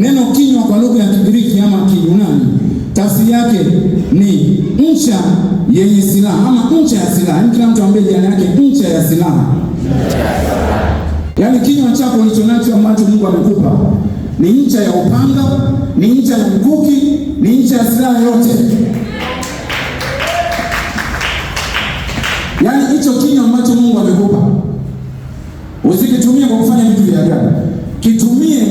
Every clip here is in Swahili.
Neno kinywa kwa lugha ya Kigiriki ama Kiyunani, tafsiri yake ni ncha yenye silaha ama ncha ya silaha. Kila mtu ambaye jirani yake ncha ya silaha. Yaani kinywa chako ulicho nacho ambacho Mungu amekupa ni ncha ya upanga, ni ncha ya mkuki, ni ncha ya silaha yote. Yaani hicho kinywa ambacho Mungu amekupa usikitumie kwa kufanya vitu vya ajabu. Kitumie,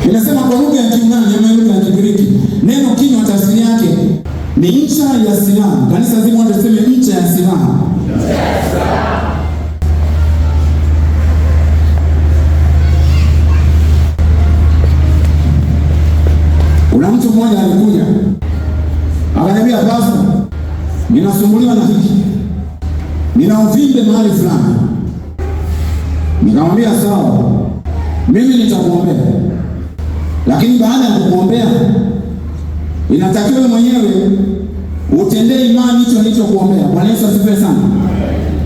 inasema kwa lugha ya Kiyunani ama lugha ya Kigiriki, neno kinywa tafsiri yake ni ncha ya silaha. Kanisa zima ndio tuseme ncha ya silaha. Kuna mtu mmoja alikuja akaniambia, "Pastor, ninasumbuliwa na hiki. Nina uvimbe mahali fulani." Nikamwambia, "Sawa, mimi nitakuombea. Lakini baada ya kukuombea, inatakiwa wewe mwenyewe utendee imani hicho nilichokuombea." Bwana Yesu asifiwe sana.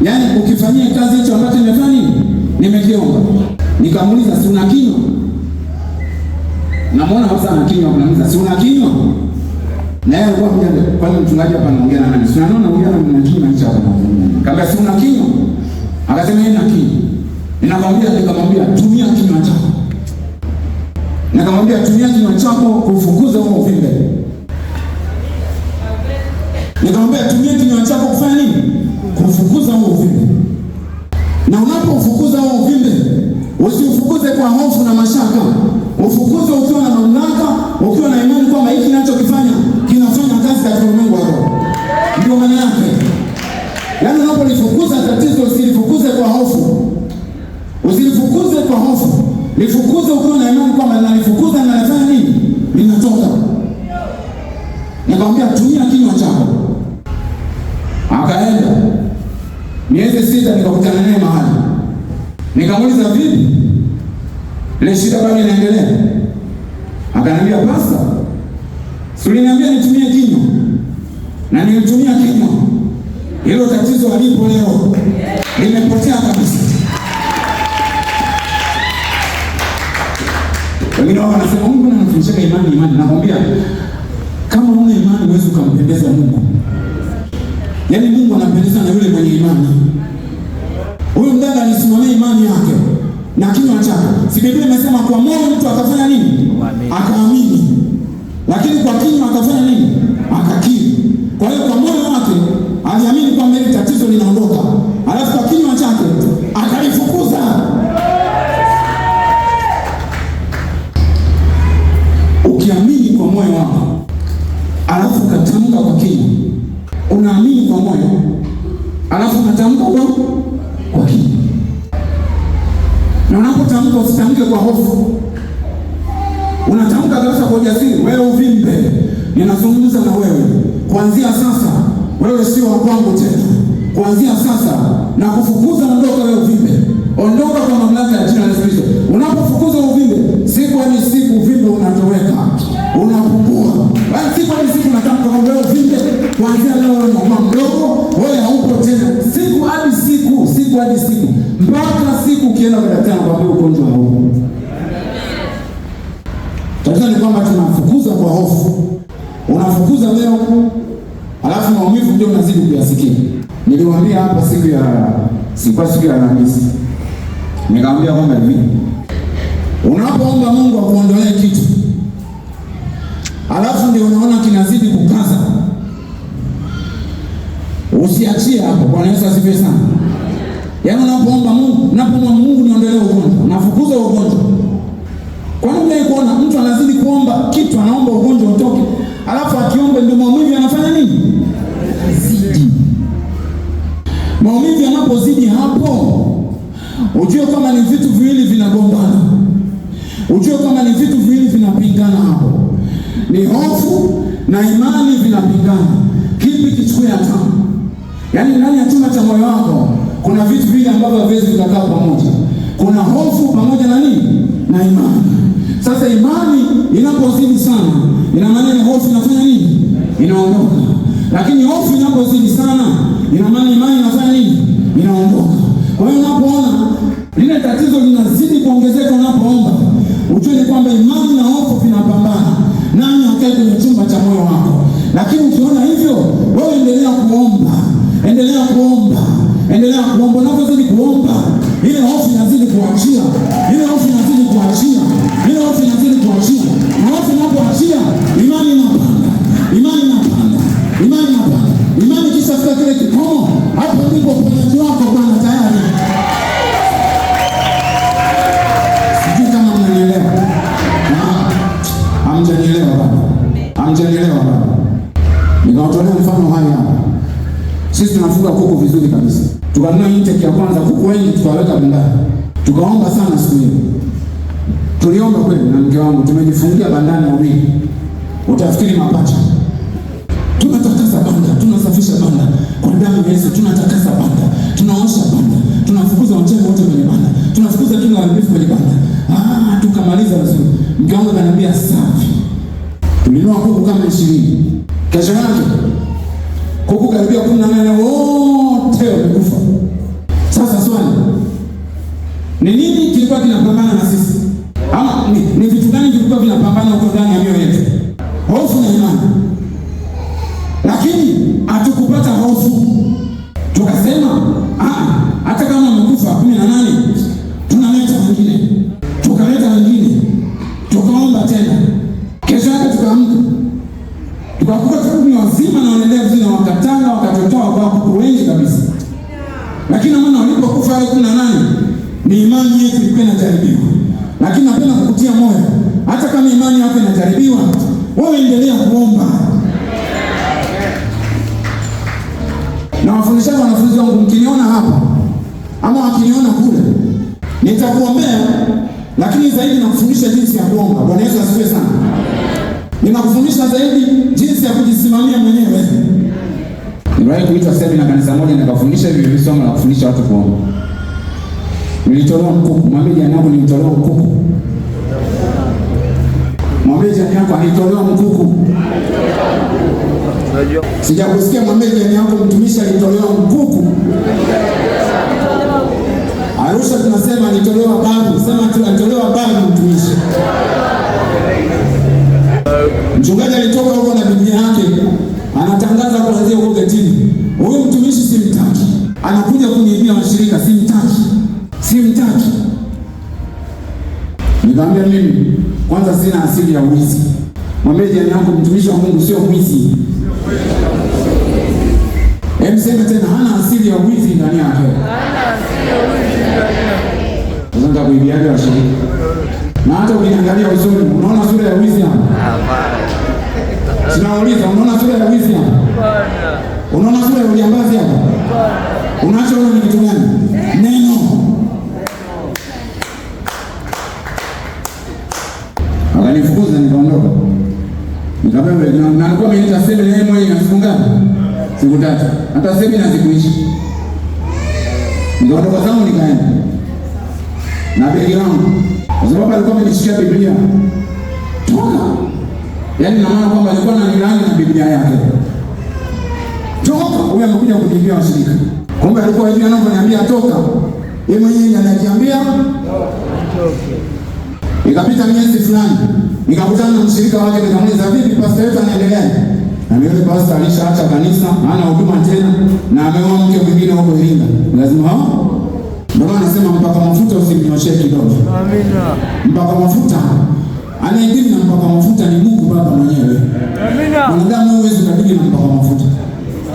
Yaani ukifanyia kazi hicho ambacho nimefanya nini? Nimekiomba. Nikamuuliza, "Si una kinywa?" Namuona hapa sana kinywa, kunamuuliza, "Si una kinywa?" Na yeye alikuwa mjanja, kwani mchungaji hapa anaongea na nani? Si unaona ongea na kinywa hicho hapa. Kaambia, "Si una kinywa?" Akasema, "Nina kinywa." Nikamwambia, "Tumia kinywa chako." Nikamwambia, "Tumia kinywa chako kufukuza huo uvimbe." Nikamwambia, "Tumia kinywa chako kufanya nini? Kufukuza huo uvimbe." Na unapofukuza huo uvimbe, usiufukuze kwa hofu na mashaka. Ufukuze ukiwa na mamlaka, ukiwa na imani kwamba hiki ninachokifanya kinafanya kazi katika ulimwengu wa roho. Ndio maana yake. Yaani unapolifukuza tatizo, usilifukuze kwa hofu. Usilifukuze kwa hofu. Lifukuze ukiwa na imani kwamba nalifukuza na nafanya nini? Linatoka. Nikamwambia, "Tumia kinywa chako." Akaenda. Miezi 6 nikakutana naye mahali. Nikamuuliza, "Vipi? Ile shida bado inaendelea?" Akaniambia, "Pastor, si uliniambia nitumie kinywa?" Na nilitumia kinywa. Hilo tatizo halipo leo. Limepotea kabisa. Wengine wao wanasema, "Mungu anafundisha imani." Nakwambia, kama una imani huwezi kumpendeza Mungu. Yaani Mungu anampendeza na yule mwenye imani. Huyu mdada alisimamia imani yake na kinywa chake. Si Biblia imesema kwa moyo mtu akafanya nini? Akaamini. Lakini kwa kinywa akafanya nini? Akakiri. Kwa hiyo kwa moyo wake aliamini kwamba ile tatizo linaondoka. Alafu kwa kinywa chake akalifukuza. Ukiamini kwa moyo wako, alafu ukatamka kwa kinywa. Unaamini kwa moyo, alafu unatamka kwa kinywa. Na unapotamka usitamke kwa hofu. Unatamka kabisa kwa ujasiri, "Wewe uvimbe, ninazungumza na wewe. Kuanzia sasa, wewe sio wa kwangu tena. Kuanzia sasa, na kufukuza, ondoka wewe uvimbe. Ondoka kwa mamlaka ya jina la Yesu Kristo." Unapofukuza uvimbe, siku hadi siku uvimbe unatoweka. Unapungua. Basi siku hadi siku unatamka kwa wewe uvimbe, kuanzia leo wewe mama mdogo, wewe haupo tena. Siku hadi siku, siku hadi siku. Mpaka siku ukienda kwa daktari kwa ugonjwa haupo. Tatizo ni kwamba tunafukuza kwa hofu. Unafukuza leo, alafu maumivu ndio unazidi kuyasikia. Niliwaambia hapa siku ya Alhamisi. Nikamwambia kwamba hivi, unapoomba Mungu akuondolee kitu, alafu ndio unaona kinazidi kukaza, usiachie hapo. Bwana Yesu asifiwe sana. Yaani unapoomba Mungu niondolee ugonjwa, unafukuza ugonjwa. Kwa nini kuona mtu anazidi kuomba kitu, anaomba ugonjwa utoke, alafu akiomba ndio maumivu yanafanya nini? Zidi. Maumivu yanapozidi hapo, ujue kama ni vitu viwili vinagombana. Ujue kama ni vitu viwili vinapingana hapo. Ni hofu na imani vinapingana. Kipi kichukue hatamu? Yaani ndani ya chumba cha moyo wako kuna vitu vile ambavyo haviwezi kukaa pamoja. Kuna hofu pamoja na nini? Na imani. Sasa imani inapozidi sana, ina maana ni hofu inafanya nini? Inaondoka. Lakini hofu inapozidi sana, ina maana imani inafanya nini? Inaondoka. Kwa hiyo unapoona lile tatizo linazidi kuongezeka unapoomba, ujue Lakini ukiona hivyo, wewe endelea kuomba, endelea kuomba, endelea kuomba. Unapozidi kuomba, ile hofu inazidi kuachia, ile hofu inazidi kuachia, ile hofu inazidi kuachia. Na hofu inapoachia, imani inapanda, imani inapanda, imani inapanda. Imani kisha fika kile kikomo, hapo ndipo uponyaji wako Bwana tayari. Sijui kama mnanielewa. Hamjanielewa baba. Hamjanielewa baba. Nikawatolea mfano haya hapa. Sisi tunafuga kuku vizuri kabisa. Tukanunua intake ya kwanza kuku wengi tukaweka bandani. Tukaomba sana siku hiyo. Tuliomba kweli na mke wangu, tumejifungia bandani wawili. Utafikiri mapacha. Tunatakasa banda, tunasafisha banda kwa damu ya Yesu, tunatakasa banda, tunaosha banda, tunafukuza wachawi wote kwenye banda, tunafukuza kila uharibifu kwenye banda. Tukamaliza vizuri. Mke wangu akaniambia safi. Tulinunua kuku kama 20. Kesho yake kuku karibia 18 wote wamekufa. Sasa swali, ni nini kilikuwa kinapambana na sisi? Ama ni vitu gani vilikuwa vinapambana huko ndani ya mioyo yetu? Hofu na imani. Lakini hatukupata hofu. Tukasema hata kama wamekufa 18, tunaleta wengine. Tukaleta wengine. Tukaomba tena. Kesho yake tukaamka. Tukakuta kuku ni wazima na wanaendelea vizuri, na wakatanga wakatotoa kwa kuku wengi kabisa. Lakini maana walipokufa wale 18, ni imani yetu ilikuwa inajaribiwa. Lakini napenda kukutia moyo, hata kama imani yako inajaribiwa, wewe endelea kuomba. Na wafundisha wanafunzi wangu, mkiniona hapa ama wakiniona kule, nitakuombea, lakini zaidi nakufundisha jinsi ya kuomba. Bwana Yesu asifiwe sana. Ninakufundisha zaidi jinsi ya kujisimamia mwenyewe. Niliwahi kuitwa semina kanisa moja, nikafundisha hivi somo la kufundisha watu kuomba. Nilitolewa mkuku. Mwambie jirani yako nilitolewa mkuku. Mwambie jirani yako alitolewa mkuku. Sijakusikia. Mwambie jirani yako mtumishi alitolewa mkuku. Arusha tunasema alitolewa babu. Sema tu alitolewa babu mtumishi. Mchungaji alitoka huko na Biblia yake, anatangaza kuanzia huko getini, huyu mtumishi simtaki. Anakuja kuniibia washirika, simtaki. Simtaki. Nikamwambia mimi kwanza sina asili ya wizi. Mwambie jirani yako mtumishi wa Mungu sio mwizi. Sema tena, hana asili ya wizi ndani yake. Hana asili ya wizi ndani yake. Sasa kuibia washirika. Na hata ukiniangalia usoni, unaona sura ya wizi hapa? Hapana. Sinauliza, unaona sura ya wizi hapa? Hapana. Unaona sura ya ujambazi hapa? Hapana. Unachoona ni kitu gani? Neno. Akanifukuza nikaondoka. Nikamwambia na alikuwa ameniita semina yeye mwenyewe na siku ngapi? Siku 3. Hata semina sikuishi. Nikaondoka zangu nikaenda. Na begi langu. Kwa sababu alikuwa amenishikia Biblia. Toka. Yaani na maana kwamba alikuwa ananilani na Biblia yake. Toka. Huyu amekuja kuniibia washirika. Kumbe alikuwa hivi anaponiambia toka, yeye mwenyewe anajiambia toka. Ikapita miezi fulani, nikakutana na mshirika wake, nikamuuliza vipi pastor wetu anaendelea? Na yule pastor alishaacha kanisa, hana huduma tena na ameoa mke mwingine huko Iringa. Lazima ndio anasema mpaka mafuta usimnyoshee kidogo. Amina. Mpaka mafuta anayeidini na mpaka mafuta ni Mungu Baba mwenyewe. Amina. Mwanadamu huwezi kudili na mpaka mafuta.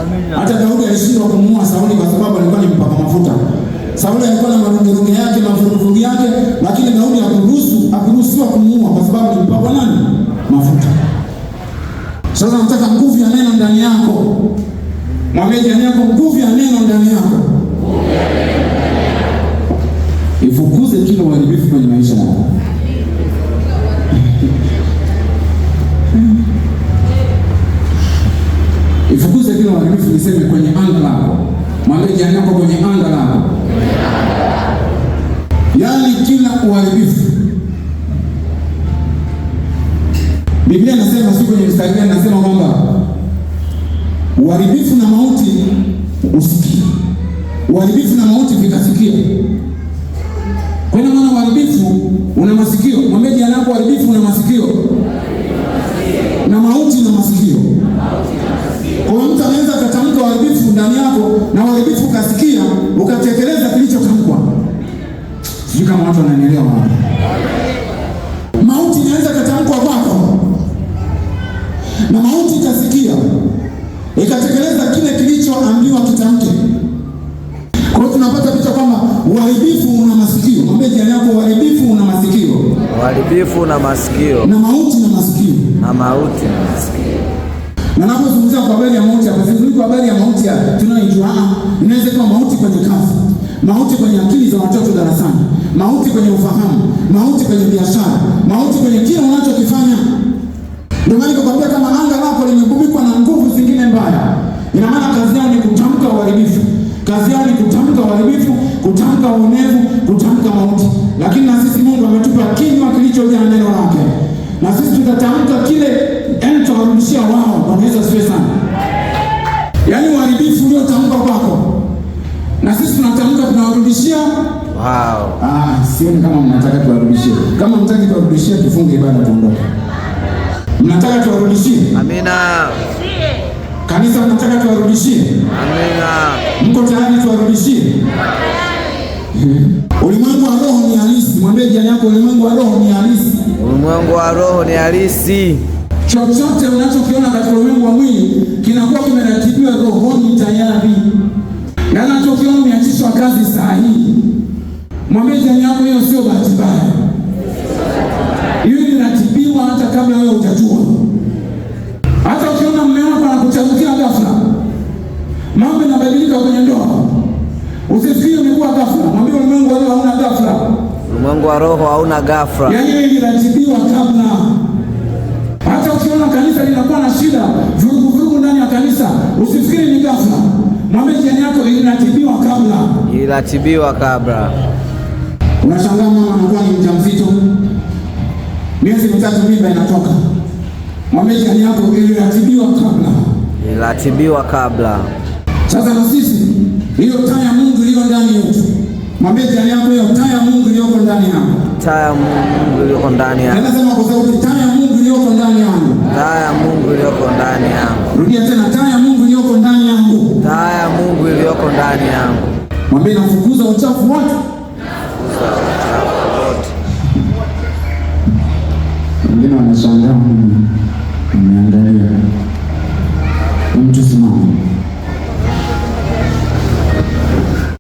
Amina. Hata Daudi alishindwa kumuua Sauli kwa sababu alikuwa ni mpaka mafuta. Sauli alikuwa na marungurugu yake, mafurufurugu yake, lakini Daudi hakuruhusiwa kumuua kwa sababu ni mpaka nani? Mafuta. Sasa nataka nguvu ya neno ndani yako. Mwambie jirani yako nguvu ya neno ndani yako. Ifukuze kila uharibifu kwenye maisha yako. Ifukuze kila uharibifu, niseme kwenye anga lako. Mwambie jirani yako kwenye anga lako. Yaani kila uharibifu. Biblia inasema siku kwenye mstari gani, nasema kwamba uharibifu na mauti usikie. Uharibifu na mauti vikasikia. Kwa hiyo maana uharibifu una masikio. Mwambie jirani yako uharibifu una masikio. Na mauti na masikio. uharibifu na masikio, na mauti na masikio, na mauti na masikio. Na napozungumzia kwa habari ya mauti hapa, sizungumzi kwa habari ya mauti tunayoijua. Inaweza kuwa mauti kwenye kazi, mauti kwenye akili za watoto darasani, mauti kwenye ufahamu, mauti kwenye biashara, mauti kwenye kile unachokifanya. Ndio maana nikakwambia kama anga lako limegubikwa na nguvu zingine mbaya, ina maana kazi yao ni kutamka uharibifu, kazi yao ni kutamka uharibifu, kutamka uonevu, kutamka mauti. Lakini na sisi Mungu ametupa kinywa kilichojaa neno lake, na sisi tutatamka kile, yaani tuwarudishia wao. Bwana Yesu asifiwe sana. Yaani uharibifu uliotamka kwako, na sisi tunatamka tunawarudishia wao. Sioni kama mnataka tuwarudishie. Kama mtaki tuwarudishie, tufunge ibada tuondoke. Mnataka tuwarudishie? Amina. Kanisa mnataka tuwarudishie? Amina. Mko tayari tuwarudishie? Ulimwengu wa roho ni halisi. Mwambie jirani yako, ulimwengu wa roho ni halisi. Ulimwengu wa roho ni halisi. Chochote unachokiona katika ulimwengu wa mwili kinakuwa kimeratibiwa rohoni tayari. Na unachokiona umeachishwa kazi sahihi. Mwambie jirani yako, hiyo sio bahati mbaya. Hiyo inaratibiwa hata kabla wewe hujajua. Hata ukiona mume wako anakuchagukia ghafla, mambo yanabadilika kwenye ndoa, usifikiri umekuwa ghafla. Mwambie ulimwengu wa roho hauna ghafla. Ulimwengu wa roho hauna ghafla. Yaani iliratibiwa kabla. Hata ukiona kanisa linakuwa na shida, vurugu ndani ya kanisa, usifikiri ni ghafla. Mwambie jirani yako, iliratibiwa kabla. Iliratibiwa kabla. Unashangaa mama anakuwa ni mjamzito, miezi mitatu mimba inatoka. Mwambie jirani yako, iliratibiwa kabla. Iliratibiwa kabla. Sasa na sisi, hiyo taa ya Mungu iliyo ndani yetu. Mwambie jirani yako, hiyo taa ya Mungu iliyoko ndani yako. Taa ya Mungu iliyoko ndani yako. Nasema kwa sauti, taa ya Mungu iliyoko ndani yangu. Taa ya Mungu iliyoko ndani yangu. Rudia tena, taa ya Mungu iliyoko ndani yangu. Taa ya Mungu iliyoko ndani yangu. Mwambie nafukuza uchafu wote. Wengine wanashangaa.